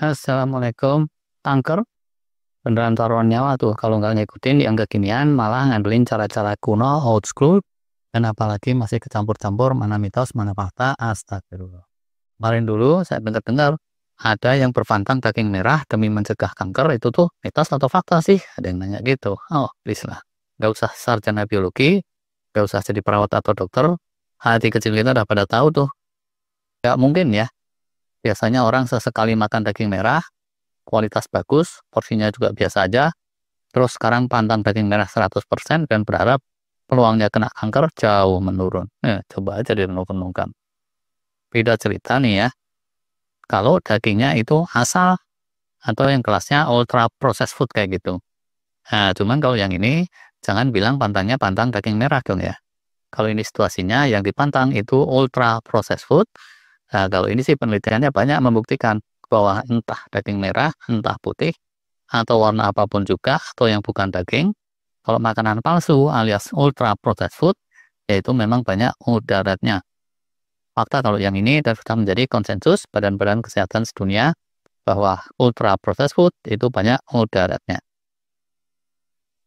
Assalamualaikum. Kanker beneran taruhan nyawa tuh kalau nggak ngikutin yang kekinian, malah ngandelin cara-cara kuno, old school, dan apalagi masih kecampur-campur mana mitos, mana fakta. Astagfirullah. Kemarin dulu saya dengar-dengar ada yang berpantang daging merah demi mencegah kanker. Itu tuh mitos atau fakta sih? Ada yang nanya gitu. Oh, please lah. Nggak usah sarjana biologi, nggak usah jadi perawat atau dokter. Hati kecil kita udah pada tahu tuh. Nggak mungkin ya. Biasanya orang sesekali makan daging merah, kualitas bagus, porsinya juga biasa aja. Terus sekarang pantang daging merah 100% dan berharap peluangnya kena kanker jauh menurun. Coba aja direnung-renungkan. Beda cerita nih ya, kalau dagingnya itu asal atau yang kelasnya ultra processed food kayak gitu. Nah, cuman kalau yang ini, jangan bilang pantangnya pantang daging merah dong ya. Kalau ini situasinya yang dipantang itu ultra processed food. Nah, kalau ini sih penelitiannya banyak membuktikan bahwa entah daging merah, entah putih, atau warna apapun juga, atau yang bukan daging, kalau makanan palsu alias ultra processed food, yaitu memang banyak mudaratnya. Fakta kalau yang ini sudah menjadi konsensus Badan-Badan Kesehatan Sedunia bahwa ultra processed food itu banyak mudaratnya.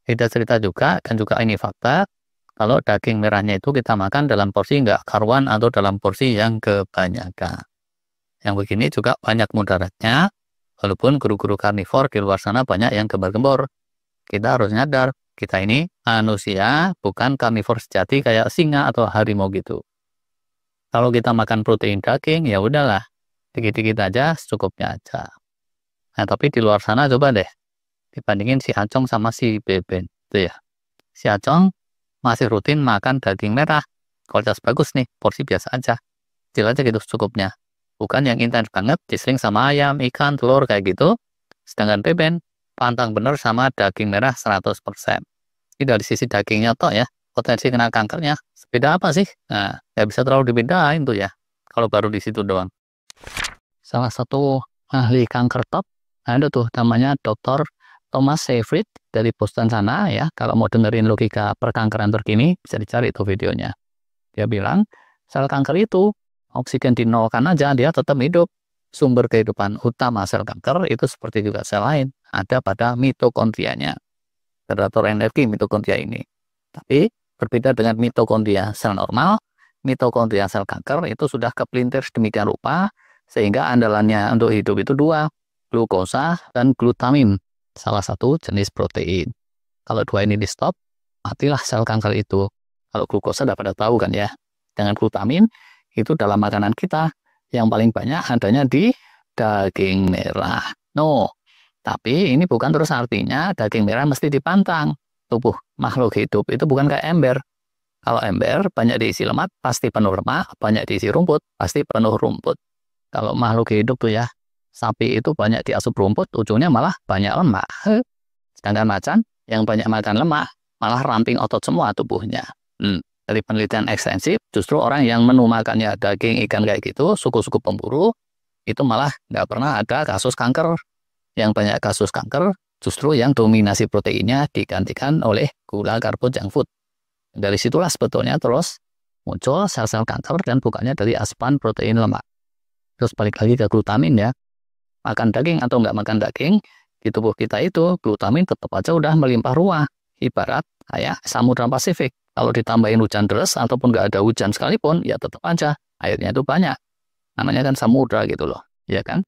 Beda cerita juga, dan juga ini fakta, kalau daging merahnya itu kita makan dalam porsi nggak karuan atau dalam porsi yang kebanyakan. Yang begini juga banyak mudaratnya, walaupun guru-guru karnivor di luar sana banyak yang gembar-gembor. Kita harus nyadar, kita ini manusia, bukan karnivor sejati kayak singa atau harimau gitu. Kalau kita makan protein daging, ya udahlah, dikit-dikit aja, secukupnya aja. Nah, tapi di luar sana coba deh, dibandingin si Acong sama si Beben, tuh ya. Si Acong masih rutin makan daging merah, kualitas bagus nih, porsi biasa aja. Kecil aja gitu secukupnya. Bukan yang intens banget, disering sama ayam, ikan, telur kayak gitu. Sedangkan Beben, pantang bener sama daging merah 100%. Ini dari sisi dagingnya toh ya, potensi kena kankernya. Beda apa sih? Nah, nggak bisa terlalu dibedain tuh ya, kalau baru di situ doang. Salah satu ahli kanker top, ada tuh namanya Dr. Thomas Seyfried dari Boston sana ya. Kalau mau dengerin logika perkankeran terkini, bisa dicari tuh videonya. Dia bilang, sel kanker itu oksigen dinolkan aja, dia tetap hidup. Sumber kehidupan utama sel kanker itu seperti juga sel lain, ada pada mitokondrianya. Generator energi mitokondria ini. Tapi berbeda dengan mitokondria sel normal, mitokondria sel kanker itu sudah kepelintir sedemikian rupa, sehingga andalannya untuk hidup itu dua, glukosa dan glutamin, salah satu jenis protein. Kalau dua ini di stop, matilah sel kanker itu. Kalau glukosa udah pada tahu kan ya. Dengan glutamin, itu dalam makanan kita yang paling banyak adanya di daging merah. No, tapi ini bukan terus artinya daging merah mesti dipantang. Tubuh makhluk hidup itu bukan kayak ember. Kalau ember banyak diisi lemak, pasti penuh lemak, banyak diisi rumput, pasti penuh rumput. Kalau makhluk hidup tuh ya, sapi itu banyak diasup rumput, ujungnya malah banyak lemak. Sedangkan macan yang banyak makan lemak, malah ramping otot semua tubuhnya. Dari penelitian ekstensif, justru orang yang menu makannya daging, ikan kayak gitu, suku-suku pemburu, itu malah nggak pernah ada kasus kanker. Yang banyak kasus kanker, justru yang dominasi proteinnya digantikan oleh gula karbo junk food. Dari situlah sebetulnya terus muncul sel-sel kanker dan bukannya dari asupan protein lemak. Terus balik lagi ke glutamin ya. Makan daging atau nggak makan daging, di tubuh kita itu glutamin tetap aja udah melimpah ruah. Ibarat kayak Samudra Pasifik. Kalau ditambahin hujan deras ataupun nggak ada hujan sekalipun, ya tetap aja airnya itu banyak. Namanya kan samudra gitu loh, ya kan?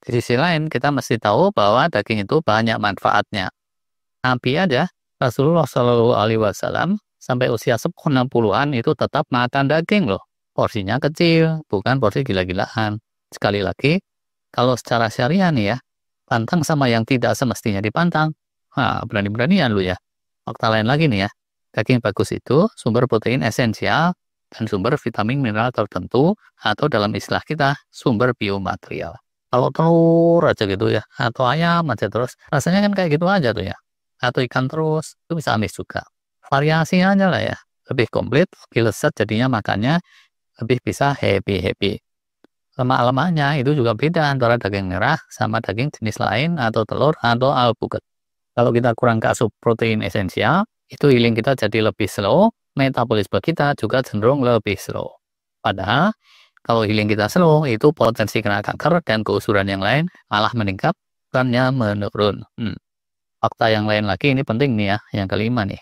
Di sisi lain, kita mesti tahu bahwa daging itu banyak manfaatnya. Nabi aja, Rasulullah Shallallahu Alaihi Wasallam sampai usia 60-an itu tetap makan daging loh. Porsinya kecil, bukan porsi gila-gilaan. Sekali lagi, kalau secara syariah nih ya, pantang sama yang tidak semestinya dipantang. Berani-beranian lu ya. Fakta lain lagi nih ya, daging bagus itu sumber protein esensial dan sumber vitamin mineral tertentu atau dalam istilah kita sumber biomaterial. Kalau telur aja gitu ya, atau ayam aja terus, rasanya kan kayak gitu aja tuh ya. Atau ikan terus, itu bisa amis juga. Variasi aja lah ya, lebih komplit, lebih lezat jadinya makannya, lebih bisa happy-happy. Lemak-lemaknya itu juga beda antara daging merah sama daging jenis lain atau telur atau alpukat. Kalau kita kurang keasup protein esensial, itu healing kita jadi lebih slow, metabolisme kita juga cenderung lebih slow. Padahal, Kalau healing kita slow, itu potensi kena kanker dan keusuran yang lain malah meningkat, bukannya menurun. Fakta yang lain lagi ini penting nih ya, yang kelima nih.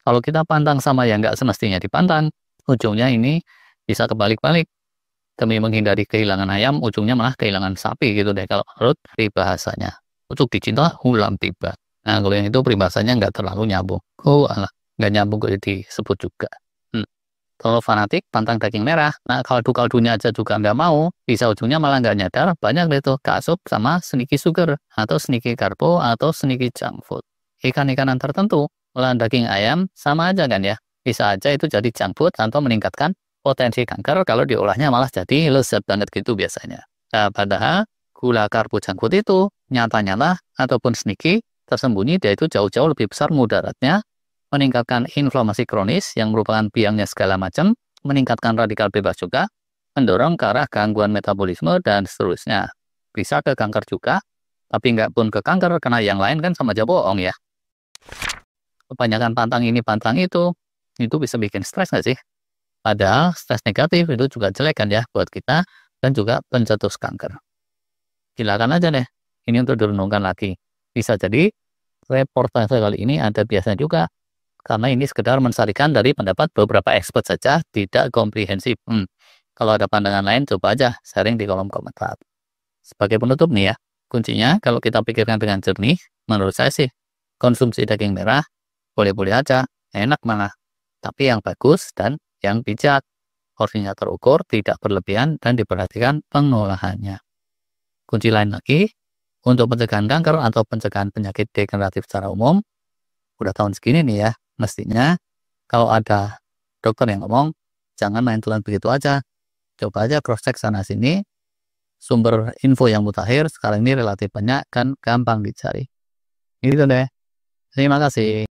Kalau kita pantang sama yang nggak semestinya dipantang, ujungnya ini bisa kebalik-balik. Demi menghindari kehilangan ayam, ujungnya malah kehilangan sapi gitu deh kalau menurut peribahasanya. Ucuk dicinta, ulam tiba. Nah, kalau yang itu peribahasanya nggak terlalu nyambung. Oh, alah, nggak nyambung kok disebut juga. Kalau fanatik, pantang daging merah. Nah, kaldu-kaldunya aja juga nggak mau, bisa ujungnya malah nggak nyadar, banyak deh tuh kasup sama sneaky sugar, atau sneaky karbo, atau sneaky junk food. Ikan-ikanan tertentu, olahan daging ayam, sama aja kan ya. Bisa aja itu jadi junk food atau meningkatkan potensi kanker kalau diolahnya malah jadi lezat banget gitu biasanya. Nah, padahal gula karbo junk food itu nyata-nyata ataupun sneaky, tersembunyi dia itu jauh-jauh lebih besar mudaratnya, meningkatkan inflamasi kronis yang merupakan biangnya segala macam, meningkatkan radikal bebas juga, mendorong ke arah gangguan metabolisme, dan seterusnya. Bisa ke kanker juga, tapi nggak pun ke kanker, karena yang lain kan sama aja bohong ya. Kebanyakan pantang ini pantang itu bisa bikin stres nggak sih? Padahal stres negatif itu juga jelek kan ya buat kita, dan juga pencetus kanker. Silakan aja deh, ini untuk direnungkan lagi. Bisa jadi reportase kali ini ada biasanya juga, karena ini sekedar mensarikan dari pendapat beberapa expert saja, tidak komprehensif. Kalau ada pandangan lain, coba aja sharing di kolom komentar. Sebagai penutup nih ya, kuncinya kalau kita pikirkan dengan jernih, menurut saya sih, konsumsi daging merah boleh-boleh aja, enak malah. Tapi yang bagus dan yang bijak. Porsinya terukur, tidak berlebihan, dan diperhatikan pengolahannya. Kunci lain lagi, untuk pencegahan kanker atau pencegahan penyakit degeneratif secara umum, udah tahun segini nih ya, mestinya kalau ada dokter yang ngomong, jangan main telan begitu aja. Coba aja cross check sana sini, sumber info yang mutakhir sekarang ini relatif banyak kan gampang dicari. Gitu deh. Terima kasih.